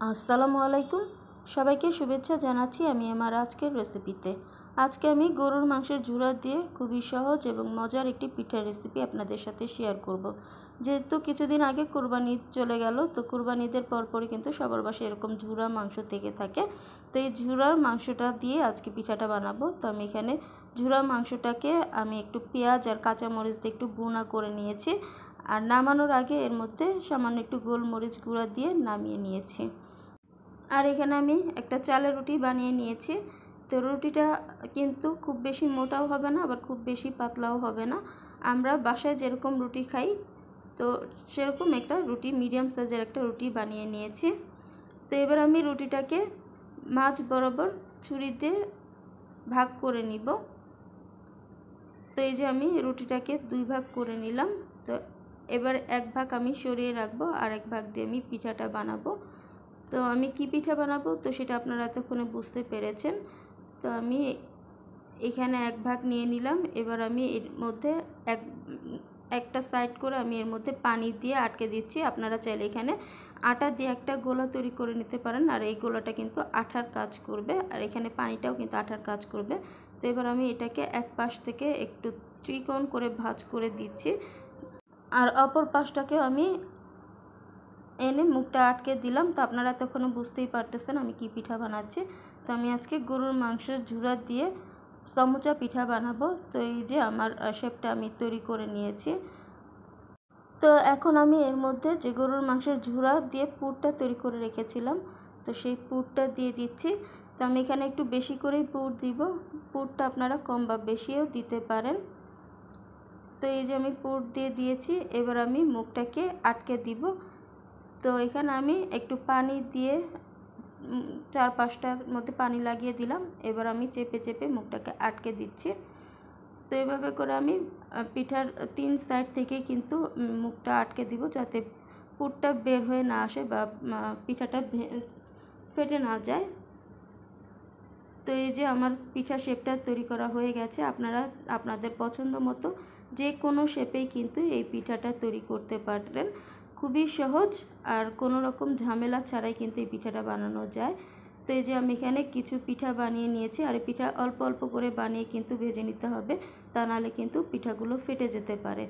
আসসালামু আলাইকুম, সবাইকে শুভেচ্ছা জানাচ্ছি আমি আমার আজকের রেসিপিতে। আজকে আমি গরুর মাংসের ঝুরা দিয়ে খুবই সহজ এবং মজার একটি পিঠার রেসিপি আপনাদের সাথে শেয়ার করব। যেহেতু কিছুদিন আগে কোরবানি ঈদ চলে গেল, তো কোরবানি ঈদের পরপরই কিন্তু সবার বাসায় এরকম ঝুরা মাংস থেকে থাকে। তো এই ঝুরার মাংসটা দিয়ে আজকে পিঠাটা বানাবো। তো আমি এখানে ঝুরা মাংসটাকে আমি একটু পেঁয়াজ আর কাঁচামরিচ দিয়ে একটু ভুনা করে নিয়েছি, আর নামানোর আগে এর মধ্যে সামান্য একটু গোলমরিচ গুঁড়া দিয়ে নামিয়ে নিয়েছি। আর এখানে আমি একটা চালের রুটি বানিয়ে নিয়েছি। তো রুটিটা কিন্তু খুব বেশি মোটাও হবে না, আবার খুব বেশি পাতলাও হবে না। আমরা বাসায় যেরকম রুটি খাই, তো সেরকম একটা রুটি, মিডিয়াম সাইজের একটা রুটি বানিয়ে নিয়েছি। তো এবার আমি রুটিটাকে মাঝ বরাবর ছুরি দিয়ে ভাগ করে নিব। তো এই যে আমি রুটিটাকে দুই ভাগ করে নিলাম। তো এবার এক ভাগ আমি সরিয়ে রাখবো, আর এক ভাগ দিয়ে আমি পিঠাটা বানাবো। তো আমি কি পিঠা বানাবো তো সেটা আপনারা এতক্ষণে বুঝতে পেরেছেন। তো আমি এখানে এক ভাগ নিয়ে নিলাম। এবার আমি এর মধ্যে একটা সাইড করে আমি এর মধ্যে পানি দিয়ে আটকে দিচ্ছি। আপনারা চাইলে এখানে আটা দিয়ে একটা গোলা তৈরি করে নিতে পারেন, আর এই গোলাটা কিন্তু আঠার কাজ করবে, আর এখানে পানিটাও কিন্তু আঠার কাজ করবে। তো এবার আমি এটাকে এক পাশ থেকে একটু ত্রিকোণ করে ভাঁজ করে দিচ্ছি, আর অপর পাশটাকেও আমি এনে মুখটা আটকে দিলাম। তো আপনারা তখন বুঝতেই পারতেছেন আমি কি পিঠা বানাচ্ছি। তো আমি আজকে গরুর মাংসের ঝুরা দিয়ে সমুচা পিঠা বানাবো। তো এই যে আমার শেপটা আমি তৈরি করে নিয়েছি। তো এখন আমি এর মধ্যে যে গরুর মাংসের ঝুরা দিয়ে পুরটা তৈরি করে রেখেছিলাম, তো সেই পুরটা দিয়ে দিচ্ছি। তো আমি এখানে একটু বেশি করেই পুর দিব, পুরটা আপনারা কম বা বেশিও দিতে পারেন। তো এই যে আমি পুর দিয়ে দিয়েছি, এবার আমি মুখটাকে আটকে দিব। তো এখানে আমি একটু পানি দিয়ে 4-5টার মধ্যে পানি লাগিয়ে দিলাম। এবার আমি চেপে চেপে মুখটাকে আটকে দিচ্ছি। তো এভাবে করে আমি পিঠার 3 সাইড থেকে কিন্তু মুখটা আটকে দিব, যাতে পুরটা বের হয়ে না আসে বা পিঠাটা ফেটে না যায়। তো এই যে আমার পিঠা শেপটা তৈরি করা হয়ে গেছে। আপনারা আপনাদের পছন্দ মতো যে কোনো শেপেই কিন্তু এই পিঠাটা তৈরি করতে পারেন। খুবই সহজ, আর কোনো রকম ঝামেলা ছাড়াই কিন্তু এই পিঠাটা বানানো যায়। তো এই যে আমি এখানে কিছু পিঠা বানিয়ে নিয়েছি, আর এই পিঠা অল্প অল্প করে বানিয়ে কিন্তু ভেজে নিতে হবে, তা নাহলে কিন্তু পিঠাগুলো ফেটে যেতে পারে।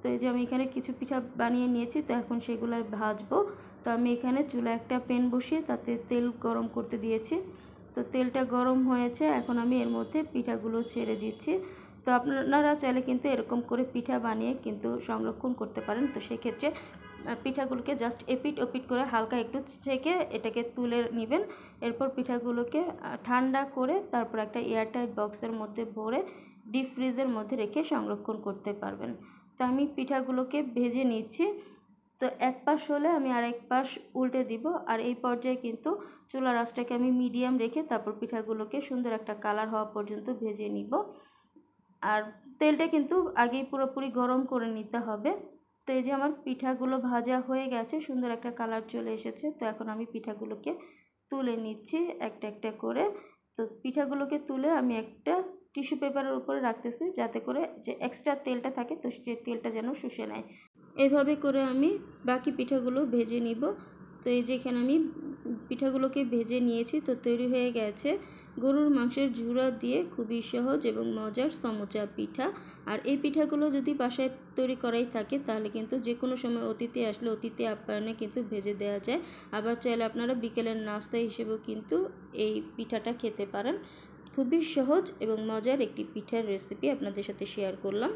তো এই যে আমি এখানে কিছু পিঠা বানিয়ে নিয়েছি, তো এখন সেগুলো ভাজবো। তো আমি এখানে চুলায় একটা প্যান বসিয়ে তাতে তেল গরম করতে দিয়েছি। তো তেলটা গরম হয়েছে, এখন আমি এর মধ্যে পিঠাগুলো ছেড়ে দিচ্ছি। তো আপনারা চাইলে কিন্তু এরকম করে পিঠা বানিয়ে কিন্তু সংরক্ষণ করতে পারেন। তো সেক্ষেত্রে পিঠাগুলোকে জাস্ট এপিট ওপিট করে হালকা একটু ছেঁকে এটাকে তুলে নেবেন। এরপর পিঠাগুলোকে ঠান্ডা করে তারপর একটা এয়ারটাইট বক্সের মধ্যে ভরে ডিপ ফ্রিজের মধ্যে রেখে সংরক্ষণ করতে পারবেন। তো আমি পিঠাগুলোকে ভেজে নিচ্ছি। তো এক পাশ হলে আমি আরেক পাশ উল্টে দিব, আর এই পর্যায়ে কিন্তু চুলার আঁচটাকে আমি মিডিয়াম রেখে তারপর পিঠাগুলোকে সুন্দর একটা কালার হওয়া পর্যন্ত ভেজে নিব। আর তেলটা কিন্তু আগেই পুরোপুরি গরম করে নিতে হবে। তো এই যে আমার পিঠাগুলো ভাজা হয়ে গেছে, সুন্দর একটা কালার চলে এসেছে। তো এখন আমি পিঠাগুলোকে তুলে নিচ্ছি একটা একটা করে। তো পিঠাগুলোকে তুলে আমি একটা টিস্যু পেপারের উপরে রাখতেছি, যাতে করে যে এক্সট্রা তেলটা থাকে তো সেই তেলটা যেন শুষে নেয়। এভাবে করে আমি বাকি পিঠাগুলো ভেজে নিব। তো এই যে এখানে আমি পিঠাগুলোকে ভেজে নিয়েছি। তো তৈরি হয়ে গেছে গরুর মাংসের ঝুরা দিয়ে খুবই সহজ এবং মজার সমুচা পিঠা। আর এই পিঠাগুলো যদি বাসায় তৈরি করাই থাকে, তাহলে কিন্তু যে কোনো সময় অতিথি আসলে অতিথি আপ্যায়নে কিন্তু ভেজে দেওয়া যায়। আবার চাইলে আপনারা বিকেলের নাস্তা হিসেবেও কিন্তু এই পিঠাটা খেতে পারেন। খুবই সহজ এবং মজার একটি পিঠার রেসিপি আপনাদের সাথে শেয়ার করলাম।